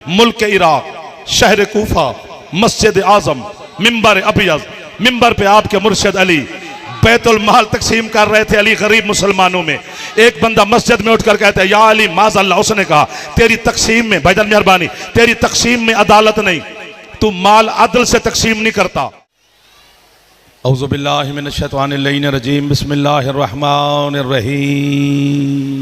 मुल्क इराक, शहर कूफा, मस्जिद आजम, मिंबर अबियज, मिंबर पे आपके मुर्शिद अली बैतुल माल तकसीम कर रहे थे अली गरीब मुसलमानों में। एक बंदा मस्जिद में उठकर कहता है या अली माज़अल्लाह, उसने कहा तेरी तकसीम में भाईजान मेहरबानी, तेरी तकसीम में अदालत नहीं, तू माल अदल से तकसीम नहीं करता। औज़ु बिल्लाहि मिनश शैतानिर रजीम, बिस्मिल्लाहिर रहमानिर रहीम।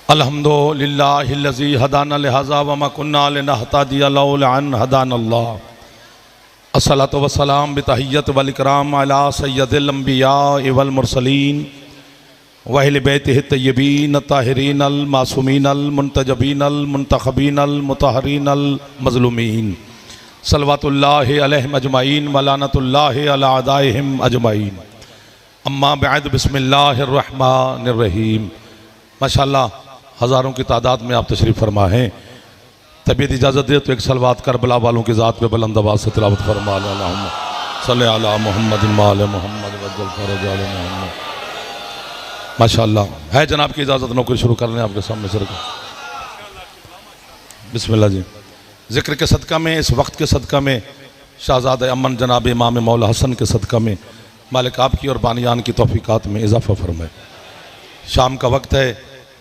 अल्हम्दुलिल्लाहिल्लज़ी हदाना लिहाज़ा व मा कुन्ना लिनहतदिया लौला अन हदानल्लाह। अस्सलातु वस्सलाम बितहिय्यत वल इकराम अला सय्यदिल अंबिया वल मुरसलीन व अहले बैतिहि तय्यबीन ताहिरीन अल मासूमीन अल मुंतजबीन अल मुंतखबीन अल मुतहरीन अल मज़लूमीन सल्लवातुल्लाहि अलैहिम अजमाइन व लानतुल्लाहि अला अदाइहिम अजमाइन। अम्मा बअद, बिस्मिल्लाहिर रहमानिर रहीम। माशाअल्लाह हज़ारों की तादाद में आप तशरीफ़ फरमा हैं। तबीयत इजाज़त दे तो एक सलवात करबला वालों की ज़ात पे बुलंद आवाज़ से तिलावत फरमा। अल्लाहुम्मा सल्लि अला मुहम्मद व आले मुहम्मद वज्जल फरज आले मुहम्मद। माशाअल्लाह है जनाब की इजाज़त, नौकरी शुरू कर लें आपके सामने सर। बिस्मिल्लाह जी। ज़िक्र के सदका में, इस वक्त के सदका में, शाहज़ाद अमन जनाब इमाम मौला हसन के सदका में मालिक आपकी और बानियान की तौफ़ीक़ात में इजाफ़ा फरमाए। शाम का वक्त है,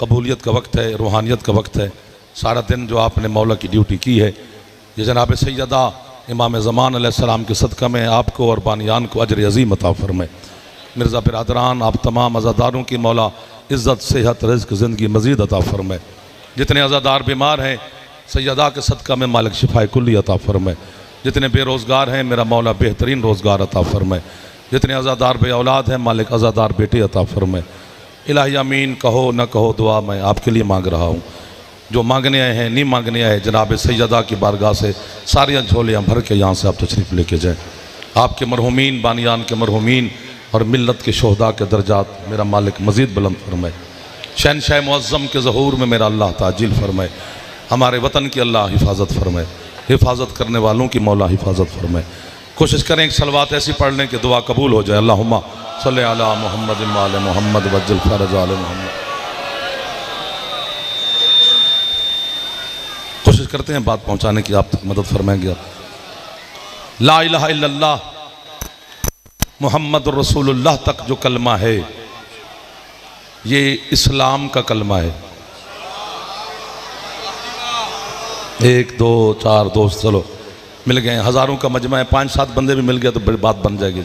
कबूलियत का वक्त है, रूहानियत का वक्त है। सारा दिन जो आपने मौला की ड्यूटी की है, ये जनाब सैयदा इमाम ज़मान अलैहिस्सलाम के सदका में आपको और बानियान को अजर अज़ीम अता फरमाए। मिर्ज़ा बिरादरान, आप तमाम अज़ादारों की मौला इज़्ज़त, सेहत, रिज़्क़, ज़िंदगी मज़ीद अता फरमाए। जितने अज़ादार बीमार हैं सैयदा के सदका में मालिक शिफाए कुल्ली अता फरमाए। जितने बेरोज़गार हैं मेरा मौला बेहतरीन रोज़गार अता फरमाए। जितने अज़ादार बे औलाद हैं मालिक अज़ादार बेटे अता फरमाए। इलाही आमीन। कहो न कहो दुआ मैं आपके लिए मांग रहा हूँ। जो मांगने आए हैं, नहीं मांगने आए, जनाब सैयदा की बारगाह से सारियाँ झोलियाँ भर के यहाँ से आप तशरीफ़ लेके जाएँ। आपके मरहुमीन, बानियान के मरहुमीन और मिल्लत के शोहदा के दर्जात मेरा मालिक मज़ीद बुलंद फरमाए। शहनशाह मुअज़्ज़म के ज़हूर में मेरा अल्लाह ताजिल फरमाए। हमारे वतन की अल्लाह हिफाजत फरमाए, हिफाजत करने वालों की मौला हिफाजत फरमाए। कोशिश करें एक सलवात ऐसी पढ़ लें कि दुआ कबूल हो जाए। अल्लाहुम्मा सल्लि अला मुहम्मद व आले मुहम्मद वज्जल फरज आले मुहम्मद। कोशिश करते हैं बात पहुंचाने की, आप तक मदद फरमाएंगे आप। ला इलाहा इल्लल्लाह मुहम्मद रसूलुल्लाह तक जो कलमा है ये इस्लाम का कलमा है। एक दो चार दोस्त चलो मिल गए, हज़ारों का मजमा है, 5-7 बंदे भी मिल गए तो बड़ी बात बन जाएगी।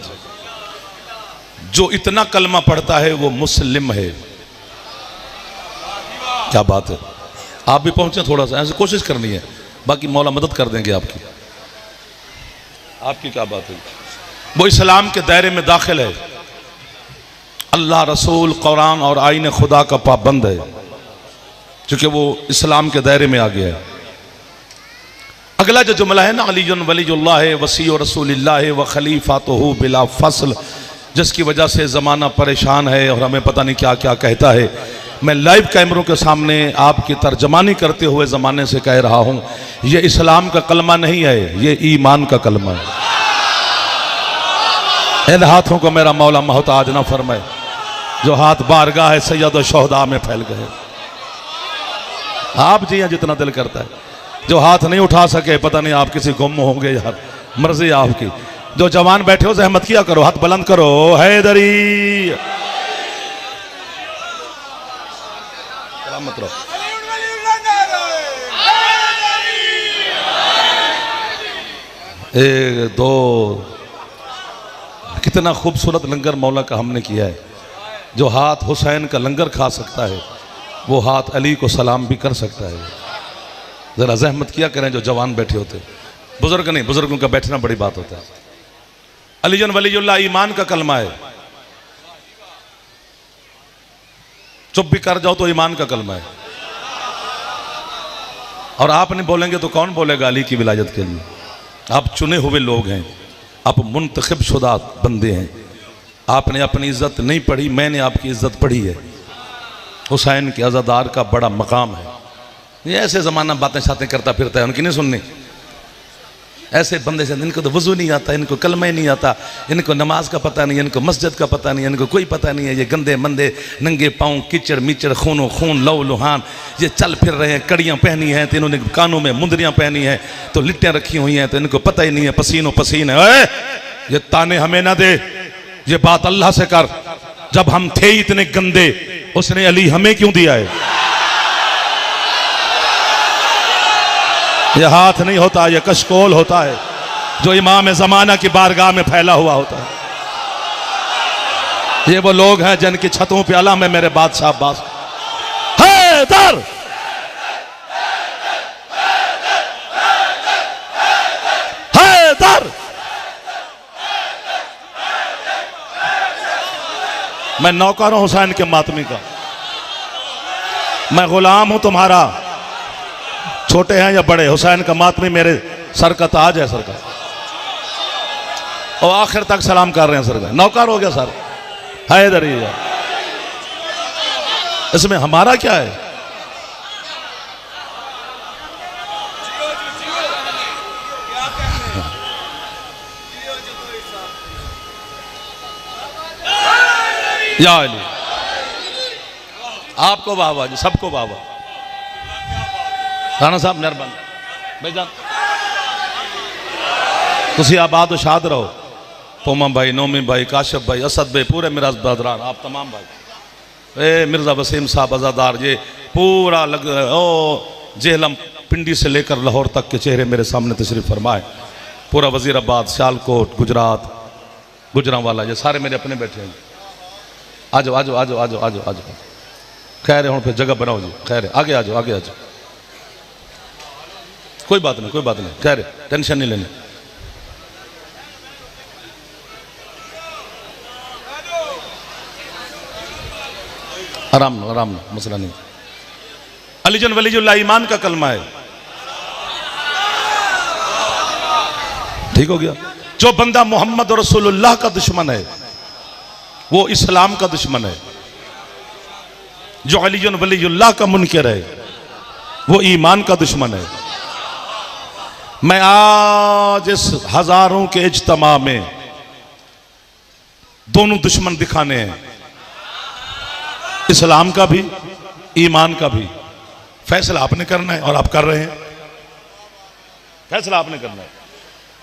जो इतना कलमा पढ़ता है वो मुस्लिम है। क्या बात है। आप भी पहुंचे थोड़ा सा, ऐसे कोशिश करनी है, बाकी मौला मदद कर देंगे आपकी। आपकी क्या बात है। वो इस्लाम के दायरे में दाखिल है। अल्लाह, रसूल, कुरान और आईन खुदा का पाबंद है, क्योंकि वो इस्लाम के दायरे में आ गया है। अगला जो जुमला है ना, अलीयुन वलीयुल्लाह वसी रसूलिल्लाह व खलीफातुहु बिला फसल, जिसकी वजह से ज़माना परेशान है और हमें पता नहीं क्या क्या कहता है। मैं लाइव कैमरों के सामने आपकी तर्जमानी करते हुए ज़माने से कह रहा हूँ, ये इस्लाम का कलमा नहीं है, ये ईमान का कलमा है। इन हाथों को मेरा मौला मोहताज ना फरमाए जो हाथ बारगाह है सैयद शोहदा में फैल गए। आप जी जितना दिल करता है। जो हाथ नहीं उठा सके पता नहीं आप किसी गुम होंगे यार, मर्जी आपकी। जो जवान बैठे हो जहमत किया करो, हाथ बुलंद करो। हैदरी मत रहो। एक दो, कितना खूबसूरत लंगर मौला का हमने किया है। जो हाथ हुसैन का लंगर खा सकता है वो हाथ अली को सलाम भी कर सकता है। ज़रा जहमत किया करें जो जवान बैठे होते। बुजुर्ग नहीं, बुजुर्गों का बैठना बड़ी बात होता है। अलीयुन वलीयुल्लाह ईमान का कलमा है। चुप भी कर जाओ तो ईमान का कलमा है। और आप नहीं बोलेंगे तो कौन बोलेगा अली की विलायत के लिए। आप चुने हुए लोग हैं, आप मुंतखब शुदा बंदे हैं। आपने अपनी इज्जत नहीं पढ़ी, मैंने आपकी इज्जत पढ़ी है। हुसैन के अज़ादार का बड़ा मकाम है। ये ऐसे ज़माना बातें शातें करता फिरता है, उनकी नहीं सुननी। ऐसे बंदे से इनको तो वजू नहीं आता, इनको कलमा ही नहीं आता, इनको नमाज का पता नहीं, इनको मस्जिद का पता नहीं, इनको कोई पता नहीं है। ये गंदे मंदे नंगे पाँव कीचड़ मीचड़ खूनो खून लव लुहान ये चल फिर रहे हैं। कड़ियाँ पहनी हैं तो इन्होंने कानों में मुंदरियाँ पहनी हैं, तो लिट्टियाँ रखी हुई हैं, तो इनको पता ही नहीं है पसीनो पसीन है। ये ताने हमें ना दे, ये बात अल्लाह से कर। जब हम थे इतने गंदे उसने अली हमें क्यों दिया है? यह हाथ नहीं होता, यह कशकोल होता है जो इमाम ज़माना की बारगाह में फैला हुआ होता है। ये वो लोग हैं जिनकी छतों पे अलम है मेरे बादशाह अब्बास। हैदर हैदर, मैं नौकर हूं हुसैन के मातमी का, मैं गुलाम हूं तुम्हारा। छोटे हैं या बड़े, हुसैन का मातमी मेरे सर का ताज है, सर का, और आखिर तक सलाम कर रहे हैं सर का। नौकर हो गया सर, हैदर ही है। इसमें हमारा क्या है? या अली, आपको वाह जी, सबको वाह। राणा साहब मेहरबान भाईजान, तुसी आबाद और शाद रहो। पोमा भाई, नोमी भाई, काशफ भाई, असद भाई, पूरे मिराज बरदरान, आप तमाम भाई, ए मिर्जा वसीम साहब अजादार, ये पूरा लग ओ जेहलम पिंडी से लेकर लाहौर तक के चेहरे मेरे सामने तशरीफ फरमाए। पूरा वजीराबाद, सियालकोट, गुजरात, गुजरांवाला, ये सारे मेरे अपने बैठे हैं। आ जाओ आ जाओ आ जाओ आ जाओ आ जाओ आ जाओ। खैर हूँ फिर जगह बनाओ जी, खैर आगे आ जाओ, आगे आ जाओ। कोई बात नहीं, कोई बात नहीं, खैर टेंशन नहीं लेनी। आराम लो, आराम लो, मसला नहीं। अलीजन वलीजुल्लाह ईमान का कलमा है, ठीक हो गया। जो बंदा मोहम्मद और रसूलुल्लाह का दुश्मन है वो इस्लाम का दुश्मन है। जो अलीजन वलीजुल्लाह का मुनकर है वो ईमान का दुश्मन है। मैं आज इस हजारों के इज्तिमा में दोनों दुश्मन दिखाने हैं, इस्लाम का भी ईमान का भी। फैसला आपने करना है और आप कर रहे हैं, फैसला आपने करना है।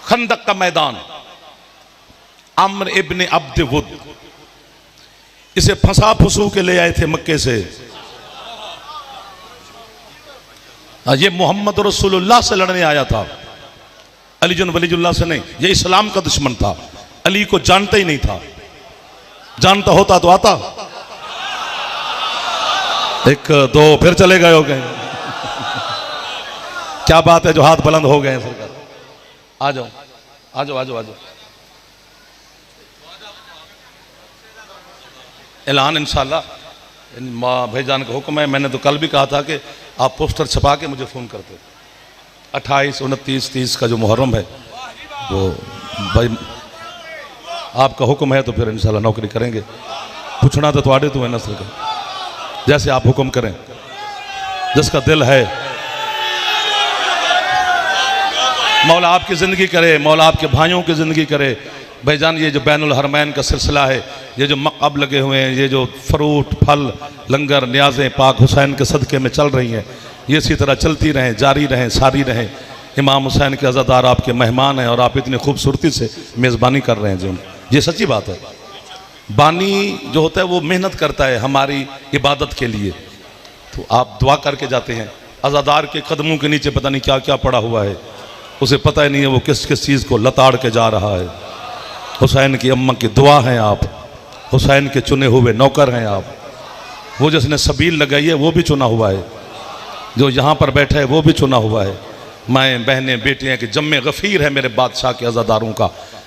खंदक का मैदान, अम्र इब्ने अब्द वुद, इसे फंसा फुसू के ले आए थे मक्के से। ये मोहम्मद रसूलुल्लाह से लड़ने आया था, अलीजुन वलीजुल्लाह से नहीं। ये इस्लाम का दुश्मन था, अली को जानता ही नहीं था। जानता होता तो आता। एक दो फिर चले गए हो गए। क्या बात है जो हाथ बुलंद हो गए सरकार। आ जाओ आ जाओ आ जाओ आ जाओ। ऐलान इंशाल्लाह भाईजान का हुक्म है। मैंने तो कल भी कहा था कि आप पोस्टर छपा के मुझे फ़ोन करते। 28, 29, 30 का जो मुहर्रम है वो भाई आपका हुक्म है तो फिर इंशाल्लाह नौकरी करेंगे। पूछना तो थोड़े तो है नस्ल का, जैसे आप हुक्म करें, जिसका दिल है। मौला आपकी ज़िंदगी करे, मौला आपके भाइयों की ज़िंदगी करे। भाईजान ये जो बैनुल हरमैन का सिलसिला है, ये जो मक़ब लगे हुए हैं, ये जो फ्रूट फल लंगर न्याज़ें पाक हुसैन के सदक़े में चल रही हैं, ये इसी तरह चलती रहें, जारी रहें, सारी रहें। इमाम हुसैन के अज़ादार आपके मेहमान हैं और आप इतनी खूबसूरती से मेज़बानी कर रहे हैं जी। ये सच्ची बात है। बानी जो होता है वो मेहनत करता है हमारी इबादत के लिए, तो आप दुआ करके जाते हैं। अज़ादार के कदमों के नीचे पता नहीं क्या क्या पड़ा हुआ है, उसे पता ही नहीं है वो किस किस चीज़ को लताड़ के जा रहा है। हुसैन की अम्मा की दुआ हैं आप, हुसैन के चुने हुए नौकर हैं आप। वो जिसने सबील लगाई है वो भी चुना हुआ है, जो यहाँ पर बैठा है वो भी चुना हुआ है। माएँ बहनें बेटियाँ कि जम्मे गफ़ीर है मेरे बादशाह के अज़ादारों का।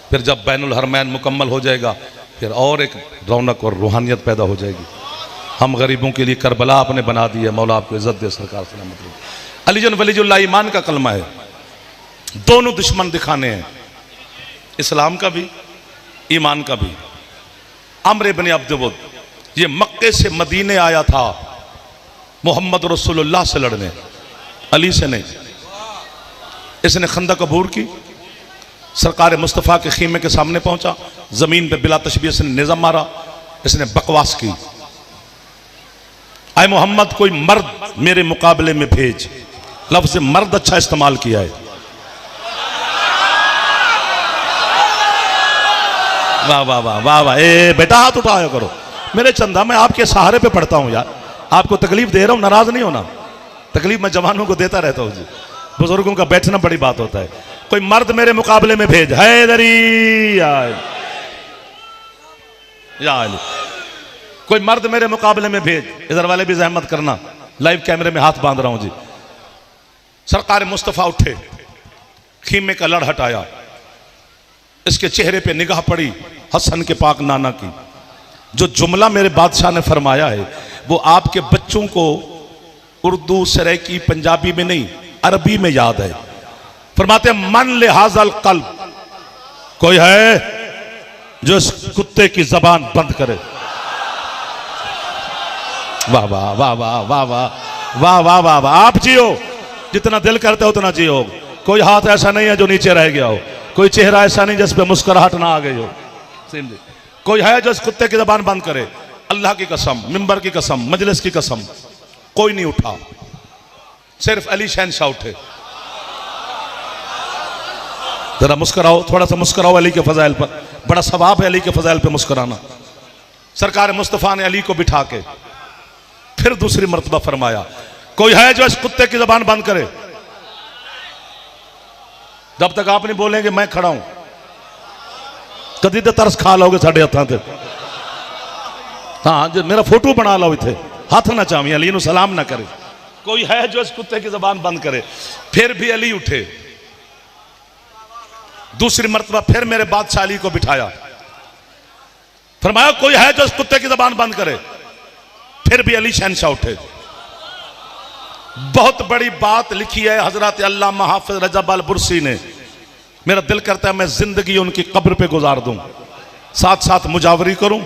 फिर जब बैनुल हरमैन मुकम्मल हो जाएगा फिर और एक रौनक और रूहानियत पैदा हो जाएगी। हम गरीबों के लिए करबला आपने बना दी है। मौला आपको इज़्ज़त दे सरकार सलामत। अलीजन वलीजुल्लाह ईमान का कलमा है। दोनों दुश्मन दिखाने हैं, इस्लाम का भी ईमान का भी। अम्र इब्ने अब्द वुद ये मक्के से मदीने आया था मोहम्मद रसूलुल्लाह से लड़ने, अली से नहीं। इसने खंदक अबूर की, सरकार मुस्तफ़ा के खीमे के सामने पहुंचा, जमीन पे बिला तशबीह इसने निज़म मारा, इसने बकवास की, आए मोहम्मद कोई मर्द मेरे मुकाबले में भेज। लफ्ज़ मर्द अच्छा इस्तेमाल किया है। वाह वाह वाह वाह वाह। ए बेटा हाथ उठाया करो मेरे चंदा, मैं आपके सहारे पे पढ़ता हूं यार, आपको तकलीफ दे रहा हूं, नाराज नहीं होना। तकलीफ मैं जवानों को देता रहता हूं जी, बुजुर्गों का बैठना बड़ी बात होता है। कोई मर्द मेरे मुकाबले में भेज, हैदरी या अली, कोई मर्द मेरे मुकाबले में भेज। इधर वाले भी जहमत करना, लाइव कैमरे में हाथ बांध रहा हूं जी। सरकार मुस्तफ़ा उठे, खीमे का लड़ हटाया, इसके चेहरे पे निगाह पड़ी हसन के पाक नाना की। जो जुमला मेरे बादशाह ने फरमाया है वो आपके बच्चों को उर्दू, सराइकी, पंजाबी में नहीं अरबी में याद है। फरमाते मन लिहाजल कल्ब, कोई है जो इस कुत्ते की जबान बंद करे। वाह वाह वाह वाह वाह वाह वाह वाह वाह वाह। आप जियो जितना दिल करते हो उतना जियो। कोई हाथ ऐसा नहीं है जो नीचे रह गया हो, कोई चेहरा ऐसा नहीं जिस पे मुस्कुराहट ना आ गई हो। कोई है जो इस कुत्ते की जबान बंद करे। अल्लाह की कसम, मिंबर की कसम, मजलिस की कसम, कोई नहीं उठा, सिर्फ अली शहनशाह उठे। जरा मुस्कुराओ, थोड़ा सा मुस्कुराओ अली के फजाइल पर, बड़ा सवाब है अली के फजाइल पे मुस्कुराना। सरकार मुस्तफ़ा ने अली को बिठा के फिर दूसरी मर्तबा फरमाया, कोई है जो इस कुत्ते की जबान बंद करे। जब तक आप नहीं बोलेंगे मैं खड़ा हूं, कदी तो तरस खा लोगे साढ़े हथा से। हाँ जो मेरा फोटो बना लो इथे, हाथ ना चावी, अली नू सलाम ना करे। कोई है जो इस कुत्ते की जबान बंद करे। फिर भी अली उठे, दूसरी मर्तबा फिर मेरे बादशाह अली को बिठाया, फरमाया कोई है जो इस कुत्ते की जबान बंद करे। फिर भी अली शहनशाह उठे। बहुत बड़ी बात लिखी है हजरत अल्लामा हाफिज रजब अल बुरसी ने। मेरा दिल करता है मैं जिंदगी उनकी कब्र पे गुजार दूं, साथ साथ मुजावरी करूं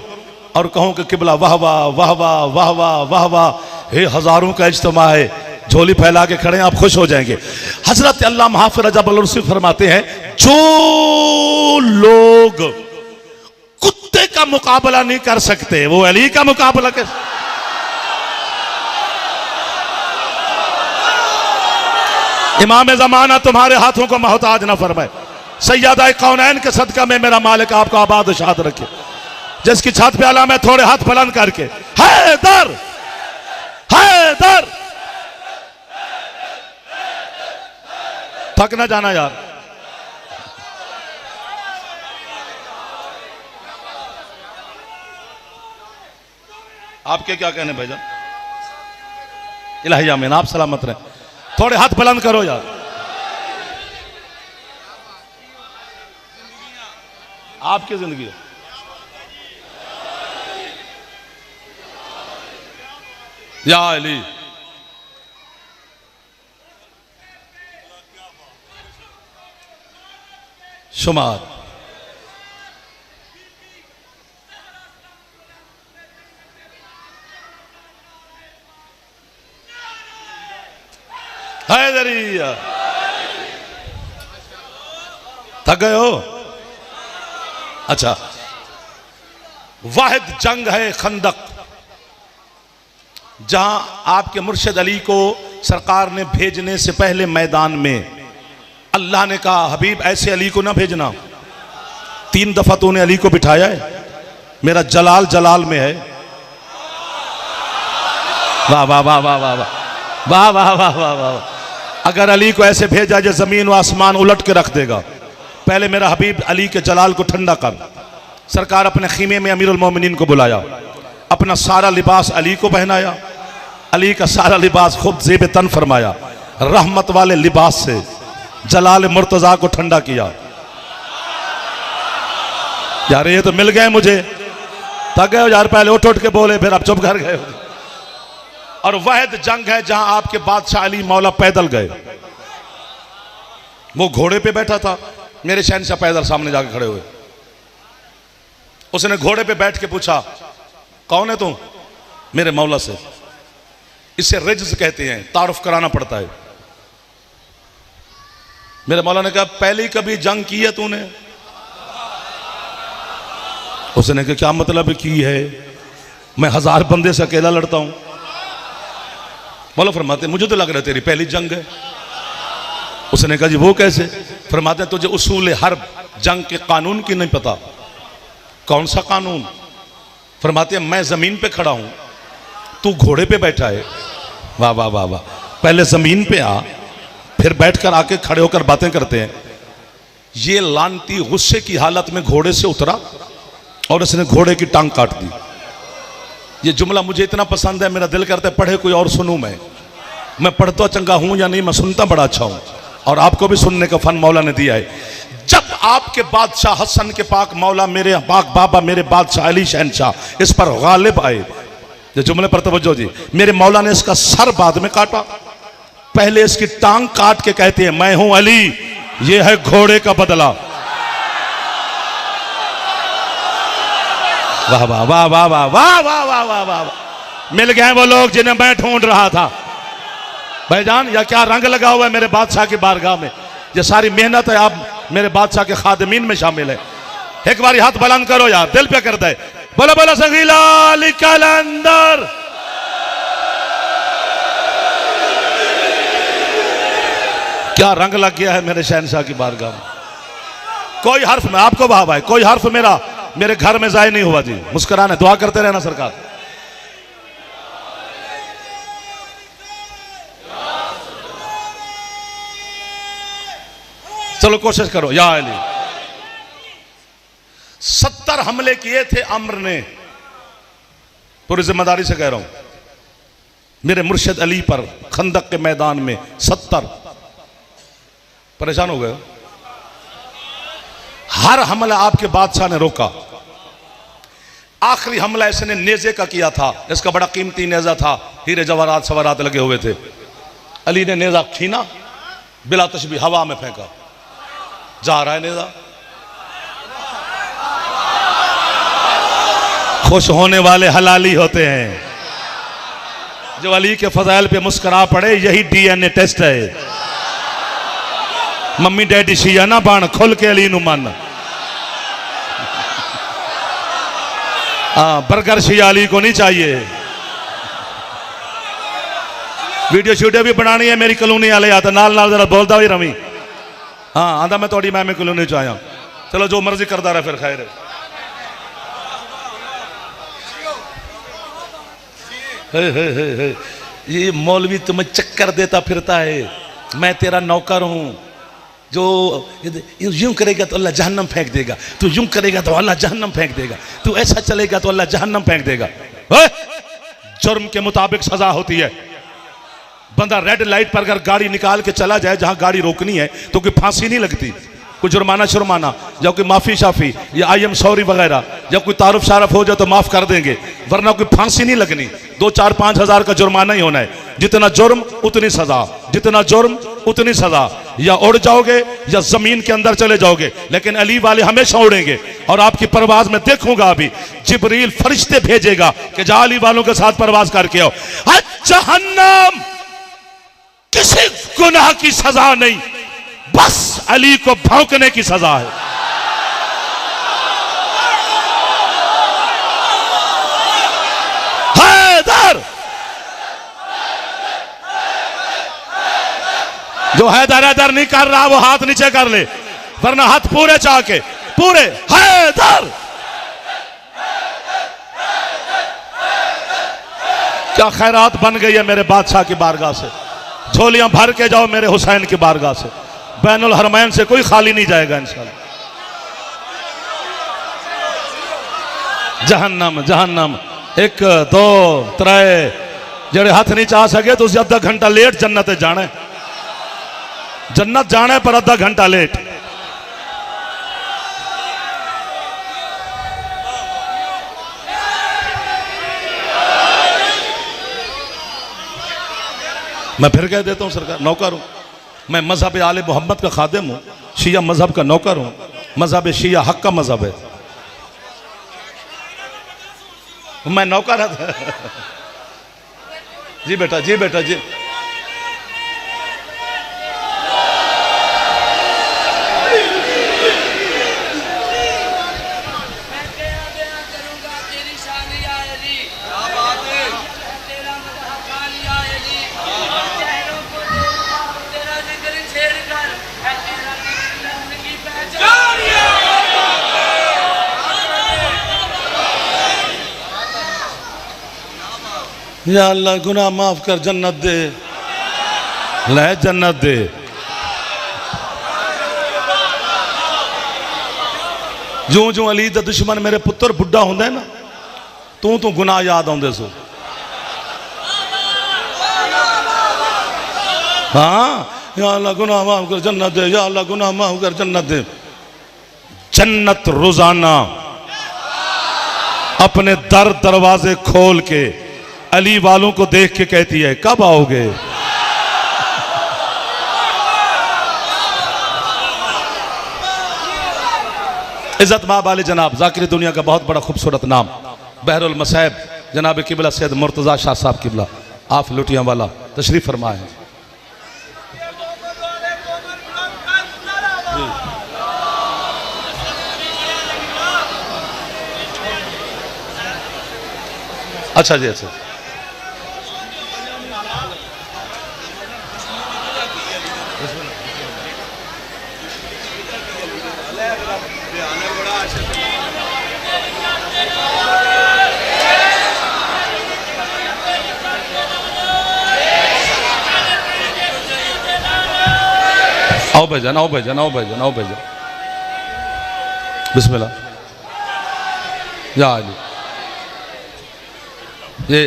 और कहूं कि किबला वाह वाह वाह वाह वाह वाह वाह वाह, हे हजारों का इज्तिमा है, झोली फैला के खड़े हैं, आप खुश हो जाएंगे। हजरत अल्लामा हाफिज रजब अल बुरसी फरमाते हैं, जो लोग कुत्ते का मुकाबला नहीं कर सकते वो अली का मुकाबला कैसे। इमाम ज़माना तुम्हारे हाथों को मोहताज ना फरमाए। सैयदा कौनैन के सदका में मेरा मालिक आपको आबाद शाद रखे। जिसकी छत पे आला मैं थोड़े हाथ बुलंद करके हैदर हैदर, थक ना जाना यार। आपके क्या कहने भाईजान? इलाही आमीन, आप सलामत रहे। थोड़े हाथ बुलंद करो यार। आपकी जिंदगी या अली, शुमार हैदरिया। थक गए हो? अच्छा, वाहिद जंग है खंदक, जहां आपके मुर्शिद अली को सरकार ने भेजने से पहले मैदान में अल्लाह ने कहा हबीब ऐसे अली को ना भेजना। 3 दफा तूने अली को बिठाया है, मेरा जलाल जलाल में है। वाह वाह वाह वाह वाह वाह वाह वाह वाह वाह। अगर अली को ऐसे भेजा जो जमीन व आसमान उलट के रख देगा। पहले मेरा हबीब अली के जलाल को ठंडा कर। सरकार अपने खीमे में अमीरुल मोमिनीन को बुलाया, अपना सारा लिबास अली को पहनाया, अली का सारा लिबास खुद जेब तन फरमाया, रहमत वाले लिबास से जलाल मुर्तजा को ठंडा किया। यार ये तो मिल गए मुझे, थक गए हो यार, पहले उठ उठ के बोले फिर आप चुप कर गए हो। और वाहिद जंग है जहां आपके बादशाह अली मौला पैदल गए। वो घोड़े पे बैठा था, मेरे शहनशाह पैदल सामने जाके खड़े हुए। उसने घोड़े पे बैठ के पूछा कौन है तुम? मेरे मौला से। इसे रिज्ज़ कहते हैं, तारुफ कराना पड़ता है। मेरे मौला ने कहा पहली कभी जंग की है तूने? उसने कहा क्या मतलब की है, मैं 1000 बंदे से अकेला लड़ता हूं। मौला फरमाते मुझे तो लग रहा है तेरी पहली जंग है। उसने कहा जी वो कैसे? फरमाते तुझे उसूल हर्ब जंग के कानून की नहीं पता। कौन सा कानून? फरमाते मैं जमीन पे खड़ा हूं, तू घोड़े पे बैठा है। वाह वाह वाह वाह। पहले जमीन पे आ, फिर बैठकर आके खड़े होकर बातें करते हैं। ये लानती गुस्से की हालत में घोड़े से उतरा और उसने घोड़े की टांग काट दी। ये जुमला मुझे इतना पसंद है, मेरा दिल करता है पढ़े कोई और सुनूं। मैं पढ़ता चंगा हूं या नहीं, मैं सुनता बड़ा अच्छा हूं, और आपको भी सुनने का फन मौला ने दिया है। जब आपके बादशाह हसन के पाक मौला मेरे पाक बाबा मेरे बादशाह अली शहनशाह इस पर गालिब आए, जो जुमले पर तवज्जो जी, मेरे मौला ने इसका सर बाद में काटा, पहले इसकी टांग काट के कहते हैं मैं हूं अली, ये है घोड़े का बदला। वाह वाह वाह वाह वाह वाह वाह वाह वाह वाह। मिल गए वो लोग जिन्हें मैं ढूंढ रहा था। भाईजान या क्या रंग लगा हुआ है मेरे बादशाह की बारगाह में। ये सारी मेहनत है, आप मेरे बादशाह के खादिमीन में शामिल है। एक बार हाथ बुलंद करो यार, दिल पे करता है। बोलो बोलो संगीला निकल अंदर। क्या रंग लग गया है मेरे शहनशाह की बारगाह में। कोई हर्फ में आपको वाह भाई, कोई हर्फ मेरे घर में जाए नहीं हुआ जी। मुस्कुराने दुआ करते रहना सरकार। चलो कोशिश करो या अली। 70 हमले किए थे अम्र ने, पूरी जिम्मेदारी से कह रहा हूं, मेरे मुर्शिद अली पर खंदक के मैदान में 70। परेशान हो गए। हर हमला आपके बादशाह ने रोका। आखिरी हमला इसने नेजे का किया था, इसका बड़ा कीमती नेजा था, हीरे जवाहरात सवारात लगे हुए थे। अली ने नेजा छीना, बिला तशबीह हवा में फेंका, जा रहा है नेजा। खुश होने वाले हलाली होते हैं। जो अली के फजाइल पे मुस्कुरा पड़े, यही डीएनए टेस्ट है। मम्मी डैडी शिया ना बन, खुल के अली नु मन। बर्गर शिया अली को नहीं चाहिए। वीडियो शूडियो भी बनानी है मेरी कॉलोनी वाले आता नाल नाल जरा बोलता भी रवी। हाँ आंदा मैं थोड़ी मैं कॉलोनी च आया। चलो जो मर्जी करता रहे फिर खैर। ये मौलवी तुम्हें चक्कर देता फिरता है, मैं तेरा नौकर हूं। जो यूं करेगा तो अल्लाह जहन्नम फेंक देगा, तू यूं करेगा तो अल्लाह जहन्नम फेंक देगा, तू ऐसा चलेगा तो अल्लाह जहन्नम फेंक देगा। जुर्म के मुताबिक सजा होती है। बंदा रेड लाइट पर अगर गाड़ी निकाल के चला जाए जहां गाड़ी रोकनी है तो कोई फांसी नहीं लगती, कोई जुर्माना शुर्माना या कोई माफी शाफी या आई एम सॉरी वगैरह, जब कोई तारुफ शारफ हो जाए तो माफ कर देंगे, वरना कोई फांसी नहीं लगनी। 2, 4, 5 हज़ार का जुर्माना ही होना है। जितना जुर्म उतनी सजा, जितना जुर्म उतनी सजा। या उड़ जाओगे या जमीन के अंदर चले जाओगे, लेकिन अली वाले हमेशा उड़ेंगे। और आपकी परवाज में देखूंगा अभी जिब्रील फरिश्ते भेजेगा कि जा अली वालों के साथ परवाज करके आओ। जहन्नम किसी गुनाह की सजा नहीं, बस अली को भौंकने की सजा है। हैदर, जो हैदर हैदर नहीं कर रहा वो हाथ नीचे कर ले, वरना हाथ पूरे चाह के पूरे हैदर। क्या खैरात बन गई है मेरे बादशाह की बारगाह से। झोलियां भर के जाओ मेरे हुसैन की बारगाह से। बैनुल हरमैन से कोई खाली नहीं जाएगा इंशाल्लाह। जहन्नम जहन्नम 1, 2, 3 जेड़े हाथ नहीं चाह सके तो उसे 1/2 घंटा लेट जन्नत जाने। जन्नत जाने पर 1/2 घंटा लेट। मैं फिर कह देता हूं सरकार, नौकर हूं मैं, मजहब आले मोहम्मद का खादिम हूं, शिया मजहब का नौकर हूं। मजहब शिया हक का मजहब है, मैं नौकर जी बेटा जी बेटा जी। या अल्लाह गुनाह माफ कर, जन्नत दे, ले जन्नत दे। जो जो अली दा दुश्मन मेरे पुत्र बुढ़ा होंगे ना, तू तू गुनाह याद आते सो। हाँ, या अल्लाह गुनाह माफ कर, जन्नत दे, या अल्लाह गुनाह माफ कर, जन्नत दे। जन्नत रोजाना अपने दर दरवाजे खोल के अली वालों को देख के कहती है, कब आओगे? इज्जत माब वाले जनाब जाकिर दुनिया का बहुत बड़ा खूबसूरत नाम बहरुल मसाइब जनाब किबला सैयद मुर्तज़ा शाह साहब किबला आप लुटिया वाला तशरीफ फरमाए। अच्छा जी, अच्छा आओ भाईजान, आओ भाईजान, आओ भाईजान, आओ भाईजान, बिस्मिल्लाह। या अली ये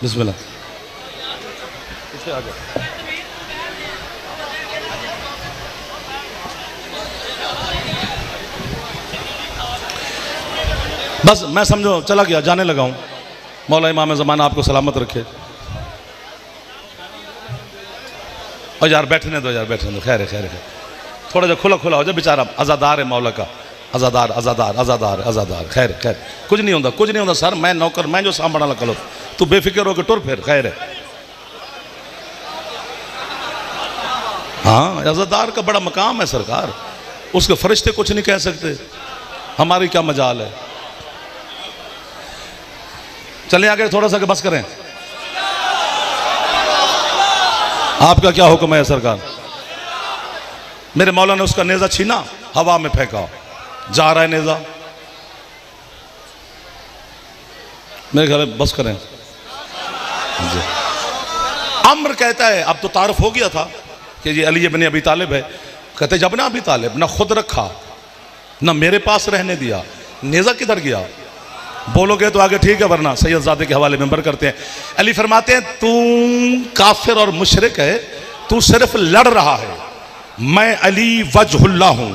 बिस्मिल्लाह, आ जाओ। बस मैं समझो चला गया, जाने लगा हूं। मौला इमाम ज़माना आपको सलामत रखे। और यार बैठने दो, यार बैठने दो, खैर है, खैर है। थोड़ा जो खुला खुला हो जाए, बेचारा आज़ादार है मौला का, आज़ादार आज़ादार आज़ादार आज़ादार। खैर खैर, कुछ नहीं होता, कुछ नहीं होता सर, मैं नौकर, मैं जो सांभना करो, तू बेफिक्र होकर टुर फिर, खैर है। हाँ, आज़ादार का बड़ा मकाम है सरकार, उसके फरिश्ते कुछ नहीं कह सकते, हमारी क्या मजाल है। चले आगे थोड़ा सा, बस करें। आपका क्या हुक्म है सरकार? मेरे मौला ने उसका नेजा छीना, हवा में फेंका, जा रहा है नेजा। मेरे ख्याल बस करें। अम्र कहता है, अब तो तारुफ हो गया था कि ये अली इब्न अबी तालिब है। कहते जब ना अबी तालिब ना खुद रखा ना मेरे पास रहने दिया, नेजा किधर गया? बोलोगे तो आगे ठीक है, वरना सैयदजादे के हवाले में बर करते हैं। अली फरमाते हैं, तू काफिर और मुशरिक है, तू सिर्फ लड़ रहा है, मैं अली वजहुल्लाह हूं।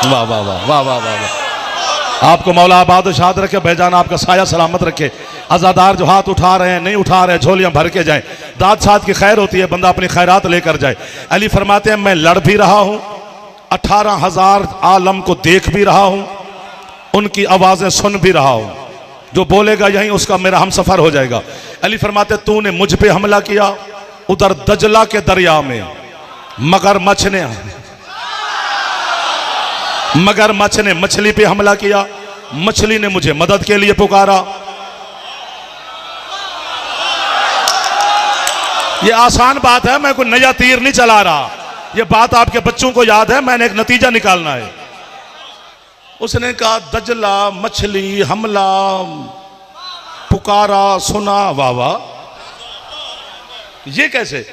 वाह वाह वाह वाह वाह वाह। आपको मौला आबाद शाद रखे, भाईजान आपका साया सलामत रखे। आज़ादार जो हाथ उठा रहे हैं, नहीं उठा रहे, झोलियां भर के जाएं। दाद साद की खैर होती है, बंदा अपनी खैरात लेकर जाए। अली फरमाते हैं, मैं लड़ भी रहा हूं, 18,000 आलम को देख भी रहा हूं, उनकी आवाजें सुन भी रहा हूं, जो बोलेगा यहीं उसका मेरा हम सफर हो जाएगा। अली फरमाते, तूने मुझ पे हमला किया उधर दजला के दरिया में, मगरमच्छ ने मछली पे हमला किया, मछली ने मुझे मदद के लिए पुकारा। ये आसान बात है, मैं कोई नया तीर नहीं चला रहा, ये बात आपके बच्चों को याद है, मैंने एक नतीजा निकालना है। उसने कहा दजला मछली हमला पुकारा सुना, वाह वाह, ये कैसे?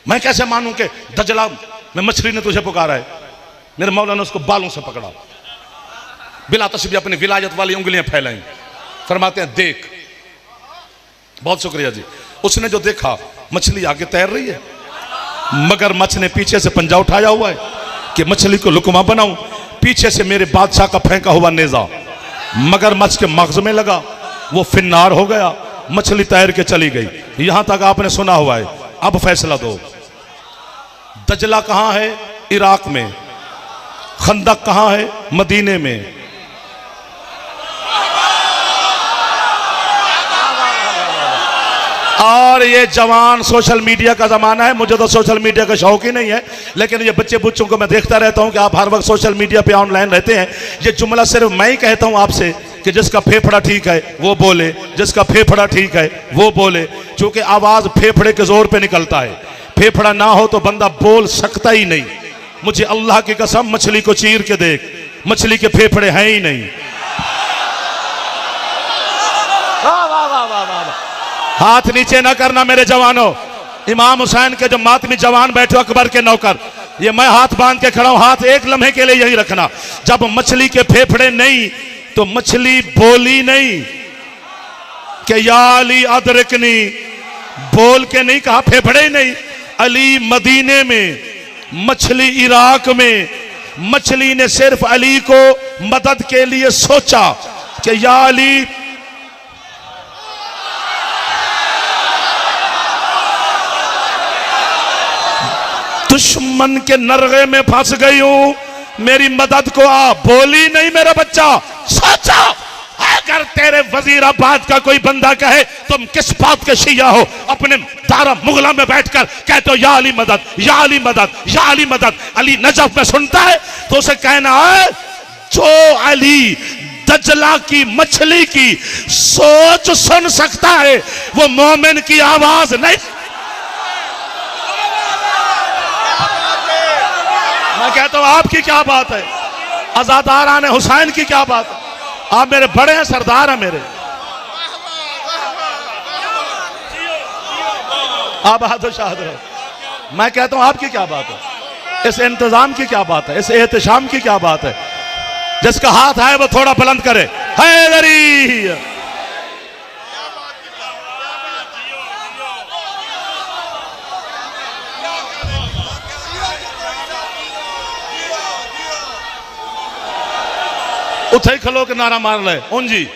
मैं कैसे मानूं कि दजला में मछली ने तुझे पुकारा है? मेरे मौला ने उसको बालों से पकड़ा, बिला तशबीह अपनी विलायत वाली उंगलियां फैलाई, फरमाते हैं देख। बहुत शुक्रिया जी। उसने जो देखा, मछली आगे तैर रही है, मगरमच्छ ने पीछे से पंजा उठाया हुआ है कि मछली को लुकमा बनाऊं। पीछे से मेरे बादशाह का फेंका हुआ नेजा मगरमच्छ के मगज में लगा, वो फिन्नार हो गया, मछली तैर के चली गई। यहां तक आपने सुना हुआ है। अब फैसला दो, दजला कहां है? इराक में। खंदक कहां है? मदीने में। और ये जवान, सोशल मीडिया का जमाना है, मुझे तो सोशल मीडिया का शौक ही नहीं है, लेकिन ये बच्चे बुच्चों को मैं देखता रहता हूं कि आप हर वक्त सोशल मीडिया पे ऑनलाइन रहते हैं। ये जुमला सिर्फ मैं ही कहता हूं आपसे कि जिसका फेफड़ा ठीक है वो बोले, जिसका फेफड़ा ठीक है वो बोले, क्योंकि आवाज फेफड़े के जोर पे निकलता है। फेफड़ा ना हो तो बंदा बोल सकता ही नहीं। मुझे अल्लाह की कसम, मछली को चीर के देख, मछली के फेफड़े हैं ही नहीं। वाह वाह वाह वाह वाह। हाथ नीचे ना करना मेरे जवानों। इमाम हुसैन के जो मातमी जवान बैठे अकबर के नौकर, ये मैं हाथ बांध के खड़ा हूं, हाथ एक लम्हे के लिए यही रखना। जब मछली के फेफड़े नहीं तो मछली बोली नहीं कि या अली अदरकनी, बोल के नहीं कहा, फेफड़े ही नहीं। अली मदीने में, मछली इराक में। मछली ने सिर्फ अली को मदद के लिए सोचा कि या अली, दुश्मन के नरगे में फंस गई हूं, मेरी मदद को आ। बोली नहीं मेरा बच्चा, सोचा। अगर तेरे वजीराबाद का कोई बंदा कहे तुम किस बात के शिया हो, अपने दारा मुगला में बैठकर कहते हो या अली मदद, या अली मदद, या अली मदद, अली नजफ में सुनता है तो उसे कहना है जो अली दजला की मछली की सोच सुन सकता है वो मोमिन की आवाज नहीं। मैं कहता हूं आपकी क्या बात है, अज़ादारान हुसैन की क्या बात है। आप मेरे बड़े हैं, सरदार हैं मेरे। आप बहादुर शाह रहो। मैं कहता हूं आपकी क्या बात है, इस इंतजाम की क्या बात है, इस एहतशाम की क्या बात है। जिसका हाथ आए वो थोड़ा बुलंद करे, हैदरी। उथे खलो के नारा मार ले उन जी।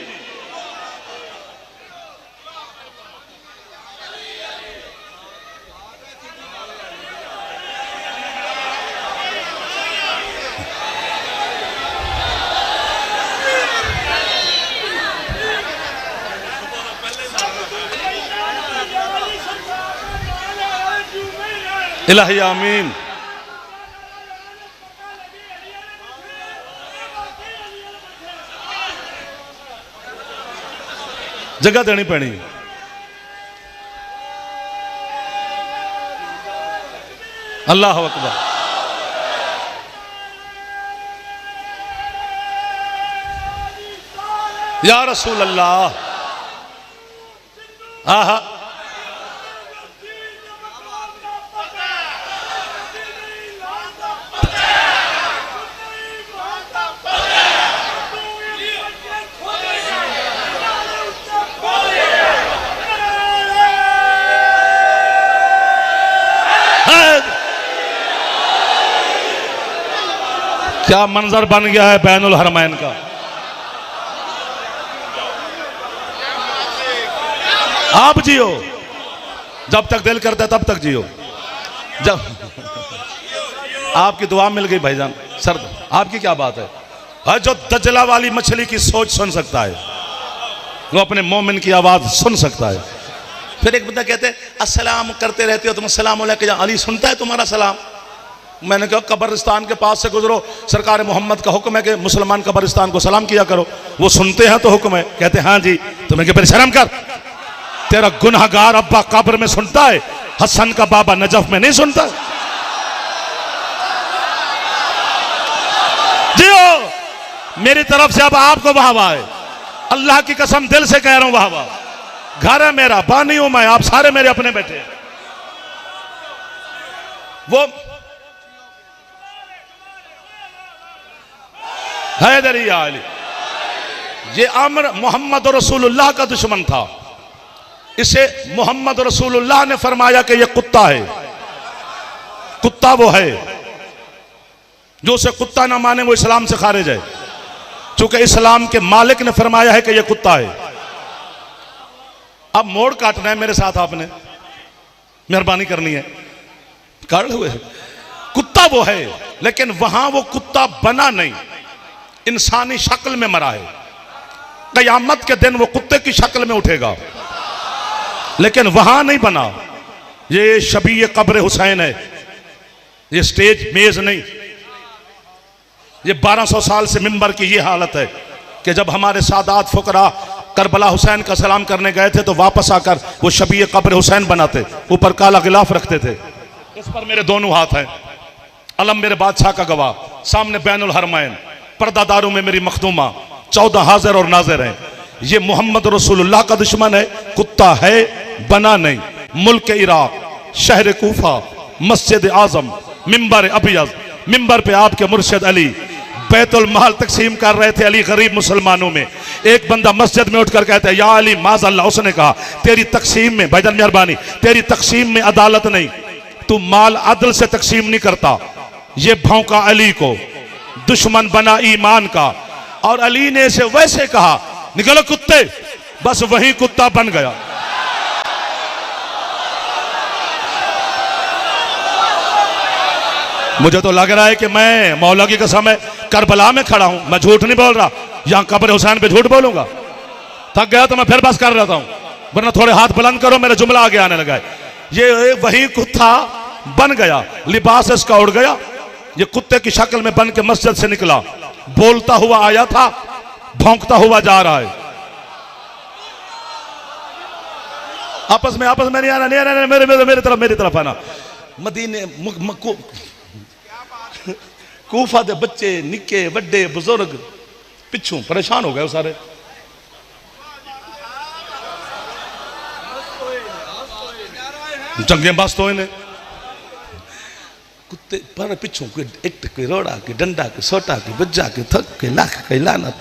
इलाही आमीन। जगह देनी पैनी। अल्लाह अकबर। या रसूल अल्लाह। आहा क्या मंजर बन गया है बैनुल हरमैन का। आप जियो जब तक दिल करता है तब तक जियो। जब आपकी दुआ मिल गई भाईजान। सर आपकी क्या बात है, जो दजला वाली मछली की सोच सुन सकता है वो अपने मोमिन की आवाज सुन सकता है। फिर एक बंदा कहते अस्सलाम करते रहते हो तुम, अस्सलाम वालेकुम, अली सुनता है तुम्हारा सलाम। मैंने कहा कब्रिस्तान के पास से गुजरो, सरकार मोहम्मद का हुक्म है कि मुसलमान कब्रिस्तान को सलाम किया करो। वो सुनते हैं तो हुक्म है, कहते हाँ जी। तो मैं फिर शर्म कर, तेरा गुनहगार अब्बा कब्र में सुनता है, हसन का बाबा नजफ में नहीं सुनता। जियो मेरी तरफ से अब आपको वाह वाह है, अल्लाह की कसम दिल से कह रहा हूं वाह वाह। घर है मेरा, बानी हूं मैं, आप सारे मेरे अपने बैठे। वो हैदरी अली, ये अमर मोहम्मद रसूलुल्लाह का दुश्मन था। इसे मोहम्मद रसूलुल्लाह ने फरमाया कि ये कुत्ता है। कुत्ता वो है जो उसे कुत्ता ना माने वो इस्लाम से खारिज है, चूंकि इस्लाम के मालिक ने फरमाया है कि ये कुत्ता है। अब मोड़ काटना है मेरे साथ, आपने मेहरबानी करनी है। काट हुए कुत्ता वो है, लेकिन वहां वो कुत्ता बना नहीं, इंसानी शक्ल में मरा है। कयामत के दिन वो कुत्ते की शक्ल में उठेगा, लेकिन वहां नहीं बना। ये शबीह कब्र हुसैन है, ये स्टेज मेज नहीं। ये 1200 साल से मिंबर की ये हालत है कि जब हमारे सादात फुकरा करबला हुसैन का सलाम करने गए थे तो वापस आकर वो शबीह कब्र हुसैन बनाते, ऊपर काला गिलाफ रखते थे। इस पर मेरे दोनों हाथ हैं, अलम मेरे बादशाह का गवाह, सामने बैनुल हरमैन, पर्दादारों में मेरी मखदूमा 14 हाजिर और नाजिर हैं। ये मोहम्मद रसूलुल्लाह का दुश्मन है, कुत्ता है, बना नहीं। मुल्क इराक, शहर कूफा, मस्जिद आजम, मिंबर अबियज, मिंबर पे आपके मुर्शिद अली बैतुल माल तकसीम कर रहे थे अली गरीब मुसलमानों में। एक बंदा मस्जिद में उठकर कहता है या अली माज़अल्लाह, उसने कहा तेरी तकसीम में, भाईजान मेहरबानी, तेरी तकसीम में अदालत नहीं, तू माल अदल से तकसीम नहीं करता। ये भौंका अली को, दुश्मन बना ईमान का। और अली ने इसे वैसे कहा निकलो कुत्ते, बस वही कुत्ता बन गया। मुझे तो लग रहा है कि मैं मौला की कसम है करबला में खड़ा हूं, मैं झूठ नहीं बोल रहा। यहां कब्र हुसैन पे झूठ बोलूंगा? थक गया तो मैं फिर बस कर रहा हूं, वरना थोड़े हाथ बुलंद करो, मेरा जुमला आगे आने लगा है। ये वही कुत्ता बन गया, लिबास इसका उड़ गया। ये कुत्ते की शक्ल में बन के मस्जिद से निकला, बोलता हुआ आया था, भौंकता हुआ जा रहा है। आपस में नहीं आना, नहीं आना, मेरी तरफ आना। मदीने कूफा दे बच्चे निके बड़े बुजुर्ग पिछू परेशान हो गए सारे। चंगे बस तो इन्हें कुत्ते पर पिछू कोई एक कोई रोड़ा कोई डंडा कोई सोटा कोई बज्जा कोई थक कोई लाख कोई लानत।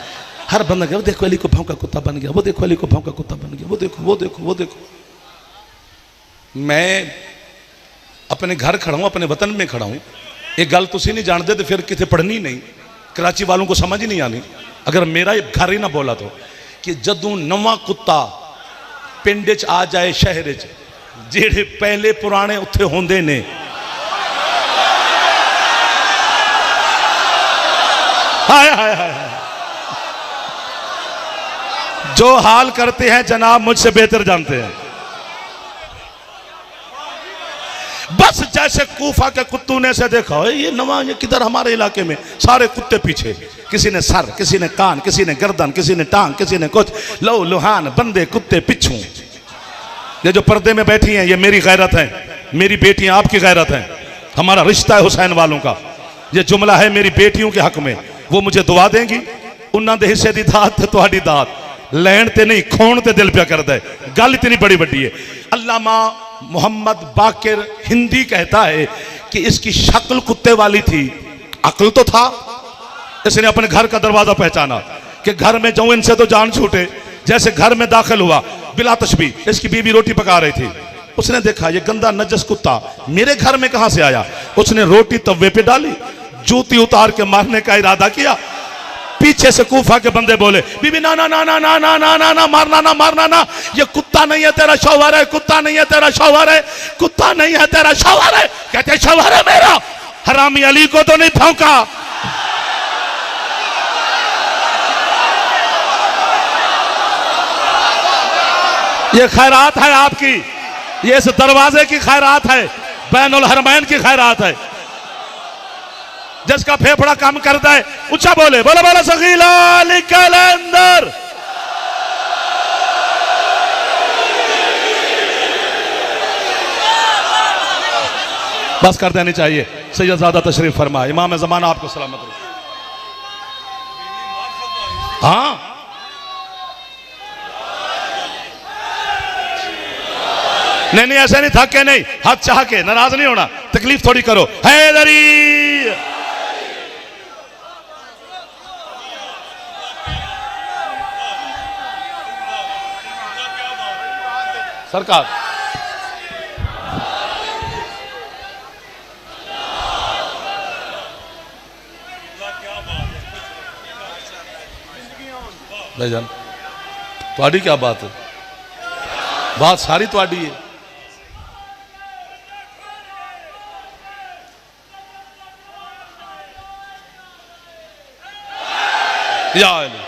हर बंदा गया वो देखो अली को भौंका कुत्ता बन गया, वो देखो अली को भौंका कुत्ता बन गया, वो देखो वो देखो वो देखो। मैं अपने घर खड़ा हूं, अपने वतन में खड़ा हूं। एक गल तुसी नहीं जानते तो फिर कितने पढ़नी नहीं, कराची वालों को समझ ही नहीं आनी अगर मेरा घर ही ना बोला तो। कि जदों नवा कुत्ता पिंड च आ जाए शहर च, जेड़े पहले पुराने उत्थे होंदे ने, हाय हाय हाय, जो हाल करते हैं जनाब मुझसे बेहतर जानते हैं। बस जैसे कूफा के कुत्तों ने से देखा ये नवा, ये किधर हमारे इलाके में सारे कुत्ते पीछे, किसी ने सर, किसी ने कान, किसी ने गर्दन, किसी ने टांग, किसी ने कुछ, लो लुहान बंदे कुत्ते पिछू। ये जो पर्दे में बैठी हैं ये मेरी गैरत है, मेरी बेटियां आपकी गैरत है, हमारा रिश्ता है हुसैन वालों का। ये जुमला है मेरी बेटियों के हक में, वो मुझे दुआ देंगी। उन्होंने दे हिस्से दी दात ते तुहाडी दात, लैन ते नहीं खोण ते दिल पे कर दे। गल इतनी बड़ी बड़ी है। अल्लामा मोहम्मद बाकिर हिंदी कहता है कि इसकी शक्ल कुत्ते वाली थी, अक्ल तो था। इसने अपने घर का दरवाजा पहचाना कि घर में जाऊं इनसे तो जान छूटे। जैसे घर में दाखिल हुआ बिला तशबी, इसकी बीवी रोटी पका रही थी। उसने देखा ये गंदा नजस कुत्ता मेरे घर में कहां से आया। उसने रोटी तवे पे डाली, जूती उतार के मारने का इरादा किया। पीछे से कूफा के बंदे बोले बीबी ना ना ना ना ना ना ना ना ना मारना ना मारना ना, ये कुत्ता नहीं है तेरा शौहर है, कुत्ता नहीं है तेरा शौहर है, कुत्ता नहीं है तेरा शौहर है। कहते शौहर है मेरा, हरामी अली को तो नहीं भौंका। ये खैरात है आपकी, ये इस दरवाजे की खैरात है, बैनुल हरमैन की खैरात है। जिसका फेफड़ा काम करता है ऊंचा बोले, बोला बोला सगीला निकल अंदर। बस कर देनी चाहिए। सैयदजादा तशरीफ फरमा, इमाम ज़माना आपको सलामत रहे। हाँ नहीं नहीं ऐसे नहीं, थक के नहीं, हाथ चाह के, नाराज नहीं होना, तकलीफ थोड़ी करो। हैदरी सरकार भाईजान तुहाडी क्या बात है, बात सारी तुहाडी है। या अली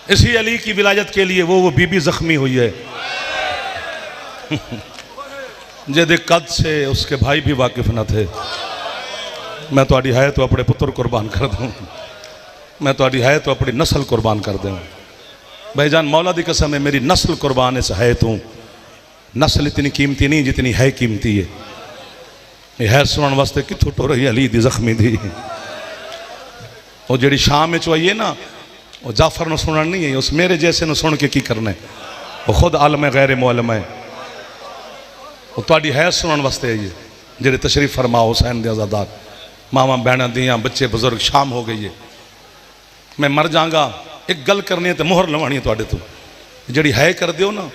इसी अली की विलायत के लिए वो बीबी जख्मी हुई है। जेदे कद से उसके भाई भी वाकिफ न थे। मैं तुहाडी है तो अपने पुत्र कुर्बान कर दूं, मैं तुहाडी है तो अपनी नस्ल कुर्बान कर दूं। भाईजान मौला दी कसम है, मेरी नस्ल कुर्बान से है तू। नस्ल इतनी कीमती नहीं जितनी है कीमती है। ये है सुनने वास्ते कितों टुर रही अली दी जख्मी दी। वो जी शाम में आई है ना, वो जाफर न सुनना नहीं है, उस मेरे जैसे न सुन के की करना है। वो खुद आलम है, गैर मुअल्लम है। वो तुहाडी है सुनने वास्ते है, जेडे तशरीफ फरमाओ हुसैन दे आज़ादार मावा बहना दियाँ बच्चे बुजुर्ग। शाम हो गई है, मैं मर जाऊँगा। एक गल करनी है तो मोहर लवानी है तुहाडे तो, जी है कर दियो ना।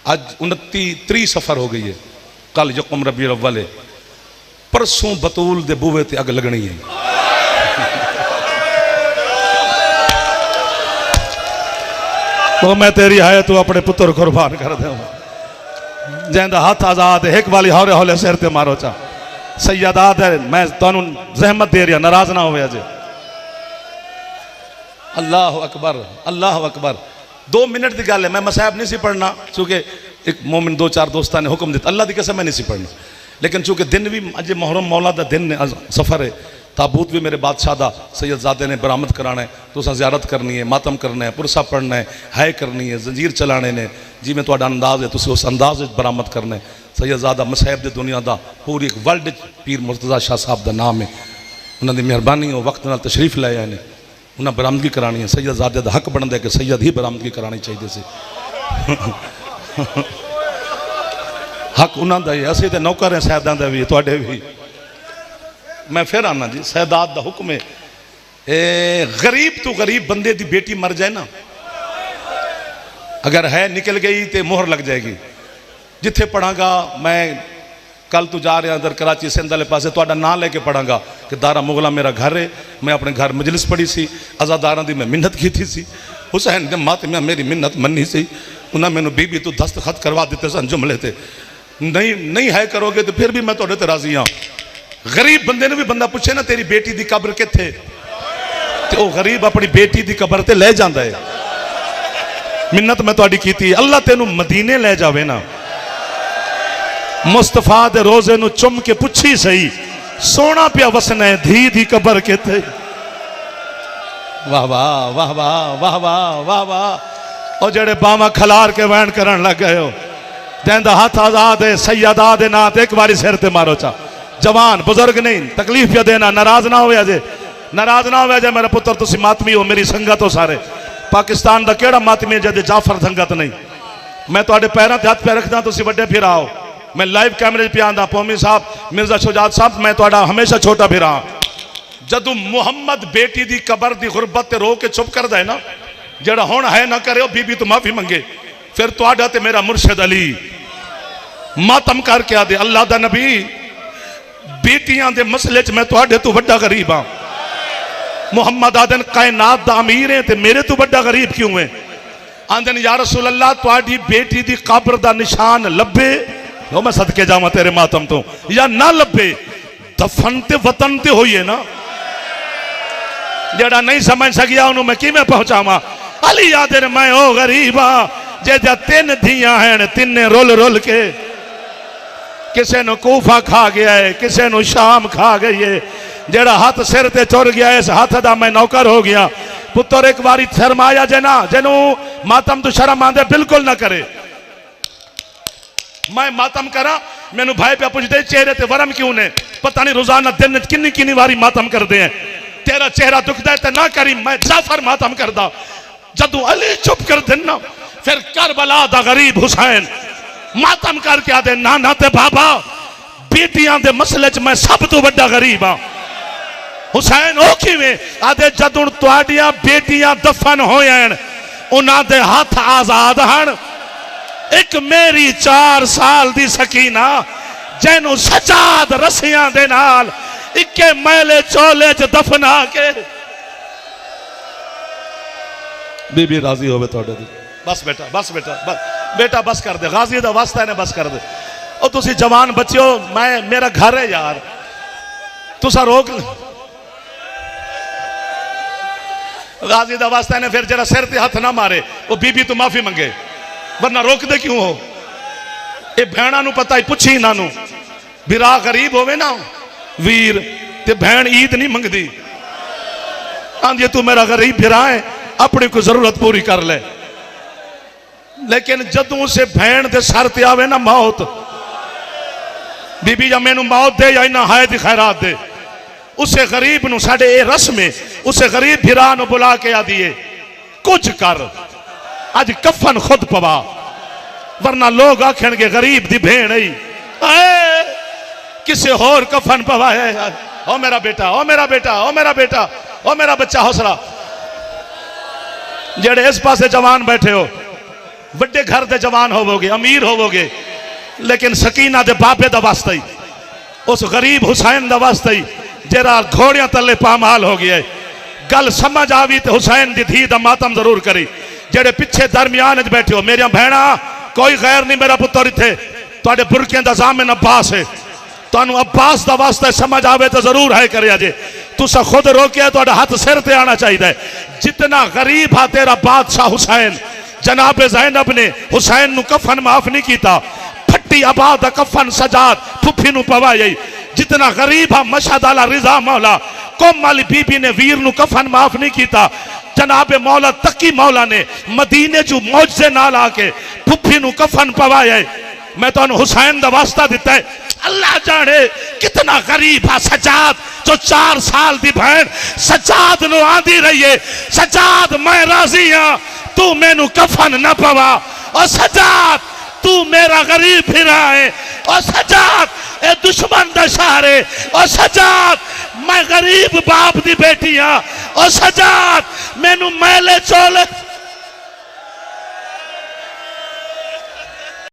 अज 29 सफ़र हो गई है, कल यकम रबी अव्वल है, परसों बतूल दे बूहे ते अग लगनी है। तो मैं तेरी है तू अपने पुत्र कुर्बान कर दे, जैंदा हाथ आजाद है। एक वाली हौले हौले सिर ते मारो चा सैयदात है। मैं तुहानू जहमत दे रहा, नाराज ना हो अजे। अल्लाह अकबर, अल्लाह अकबर। 2 मिनट की गल है, मैं मसाहब नहीं सी पढ़ना, चूँकि एक मोमिन 2-4 दोस्तों ने हुक्म दिता, अल्लाह की कसम मैं नहीं सी पढ़ना। लेकिन चूँकि दिन भी अज मुहर्रम मौला का दिन सफ़र है, ताबूत भी मेरे बादशाह दा सैयदजादे ने बरामद कराना है, तो उस ज़ियारत करनी है, मातम करना है, पुरसा पढ़ना है करनी है, जंजीर चलाने ने। जी मैं तुहाडा अंदाज़ है, तुम उस अंदाज बरामद करना है। सैयदजादा मसाहब दी दुनिया का पूरी एक वर्ल्ड पीर मुर्तज़ा शाह साहब का नाम है। उन्होंने मेहरबानी हो वक्त नाल तशरीफ ले आए ने, उन्हें बरामदगी करानी है। सैयदजादे का हक बनता है कि सैयद ही बरामदगी करानी चाहिए सी। हक उन्होंने ही, असं तो नौकर हैं सैयदां दे भी, तुहाडे भी। मैं फिर आना जी, सैयदात का हुक्म है, गरीब तो गरीब बंदे की बेटी मर जाए ना, अगर है निकल गई तो मोहर लग जाएगी। जिथे पढ़ांगा मैं, कल तू जा रहा इधर कराची सिंध वाले पासे, तुहाडा नाम लेके पढ़ांगा कि दारा मुगला मेरा घर है। मैं अपने घर मजलिस पढ़ी सी, अज़ादारां दी मैं मिन्नत की थी सी। हुसैन दे मातमिया मेरी मिन्नत मन्नी सी, उन्हें मैनू बीबी तो दस्तखत करवा दिते सन जुमले ते। नहीं है करोगे तो फिर भी मैं तुहाडे ते राजी हाँ। गरीब बंदे ने भी बंदा पूछे ना तेरी बेटी की कब्र किथे, तो वह गरीब अपनी बेटी की कब्र ते ले जाता है। मिन्नत मैं तुहाडी कीती, अल्लाह तेनू मदीने ले जावे ना, मुस्तफा दे रोजे नू चुम के पुछी सही, सोना पिया वसना है धी दी कब्र किथे। वाह वाह वाह वाह वाह वाह वाह वाह। और जेड़े बावा खलार के वैन करन लग गए हो, जैंदा हाथ आजाद है सैयदा दे नाम एक बारी सिर ते मारो चा। जवान बुजुर्ग नहीं, तकलीफ पिया देना, नाराज ना हो अजे, नाराज ना हो अजे। मेरा पुत्र तुसी मातमी हो, मेरी संगत हो सारे। पाकिस्तान का केड़ा मातमी है जदे जाफर संगत नहीं। मैं तुहाडे पैरों ते हाथ पे रखदा, तुसी वड्डे फिर आओ। मैं लाइव कैमरे पे आंदा, पौमी साहब, मिर्जा शुजात साहब, मैं तुहाडा हमेशा छोटा फिर आ। जदों मुहम्मद बेटी दी कबर दी गुरबत ते रो के चुप करदा है ना, जेड़ा हुण है ना करे बीबी तो माफी मंगे, फिर तुहाडा ते मेरा मुर्शिद अली मातम करके आदे, अल्लाह दा नबी बेटियां दे मसले च मैं तुहाडे तो वड्डा गरीब हाँ। मुहम्मद आदन कायनात दा अमीर है ते मेरे तो वड्डा गरीब क्यों है? आंदन या रसूल अल्लाह तुहाडी बेटी दी कब्र दा निशान लभे, मैं सदके जावा तेरे मातम तो, या ना लभे, दफन ते वतन ते होई है ना। जेड़ा नहीं समझ सकिया उन्होंने मैं किवें पहुंचावा? अली आदे मैं ओ गरीब हाँ जे 3 धियां हैं, तिन्ने रुल रुल के, किसे नु कूफा खा गया है, किसे नु शाम खा गई है। जेड़ा हाथ सिर ते चुर गया है, इस हाथ दा मैं नौकर हो गया। पुत्र एक बारी शर्माया जे ना, जेनू मातम तो शर्म आंदे बिल्कुल ना करे। मैं मातम करा, मैनू भाई पे पूछते चेहरे ते वरम क्यों ने? पता नहीं रोजाना दिन किन्नी किन्नी बारी मातम करते हैं। तेरा चेहरा दुखता है तो ना करी, मैं जाफर मातम करदा। जदू अली चुप कर देना, फिर करबला दा गरीब हुसैन मातम करके आदे नाना ते बाबा बेटियां दे मसले च मैं सब तो बड़ा गरीब हाँ। हुसैन ओ किवें? आदे जदों तुहाडियां बेटियां दफन होयन, उन्हां दे हाथ आजाद हन। एक मेरी 4 साल दी सकीना जैनू सजाद रस्सियां दे नाल इक्के मैले चोले च दफना के बीबी राजी होवे तुहाडे दी। बस बेटा, बस बेटा, बस बेटा, बस कर दे, गाजी दा वास्ता ने बस कर दे। और तुसी जवान बच्चे हो, मैं मेरा घर है यार, तुसा रोक गाजी दा वास्ता ने। फिर जरा सिर ते हाथ ना मारे, वो बीबी तो माफी मंगे, वरना रोक दे क्यों हो? ये भैणा नू पता ही, पुछी इन्हां बिरा गरीब होवे ना वीर ते भैन ईद नहीं मंगदी। आंदी तू मेरा गरीब बिरा है, अपनी कोई जरूरत पूरी कर ले। लेकिन जदों से भैन के सर ते आवे ना मौत, बीबी या मैनू मौत दे या इन्ना हाय दी खैरात दे, उसे गरीब नू साडे ए रस्म है, उसे गरीब भिरा नू बुला के आ दिए कुछ कर, अज कफन खुद पवा, वरना लोग आखणगे गरीब दी भेण आई किसे होर कफन पवा है। ओ मेरा बेटा, ओ मेरा बेटा, ओ मेरा बेटा, ओ मेरा बच्चा हौसला। जेड़े इस पासे जवान बैठे हो, वड्डे घर दे जवान होवोगे, अमीर होवोगे, लेकिन सकीना दे बाबे दा वास्ता ही, उस गरीब हुसैन दा वास्ता ही जेरा घोड़ियां तले पामाल हो गया है। गल समझ आवी तो हुसैन दी धी दा मातम जरूर करी। जेड़े पिछे दरमियान बैठे हो मेरिया भैणा, कोई गैर नहीं, मेरा पुत्र इत्थे तुहाडे बुरकियां दा ज़ामिन अब्बास है, तुहानू अब्बास दा वास्ता समझ आवे तो जरूर है करे जे। तुसा खुद रोकिया तुहाडा हाथ सिर ते आना चाहिए। जितना गरीब हा तेरा बादशाह हुसैन, जनाब ज़ैनब ने हुसैन नू कफन माफ नहीं किया, फट्टी आबाद कफन सजाद फुफी नू पवाई। जितना गरीब हा मशहद आला रिजा मौला, कौम वाली बीबी ने वीर नू कफन माफ नहीं किया, जनाब मौला तकी मौला ने मदीने चू मौजे नाल आके फुफी नू कफन पवाया। मैं तो हुसैन दा वास्ता दिता है। अल्लाह जाने कितना गरीब है सजाद, जो 4 साल दी बहन सजाद नु आंदी रही है, सजाद मैं राजी हाँ, तू मैनू कफन न पवा। और सजाद तू मेरा गरीब फिरा है, और सजाद ए दुश्मन दा सहारे, और सजाद मैं गरीब बाप दी बेटी हाँ, और सजाद मैनू मैले चोले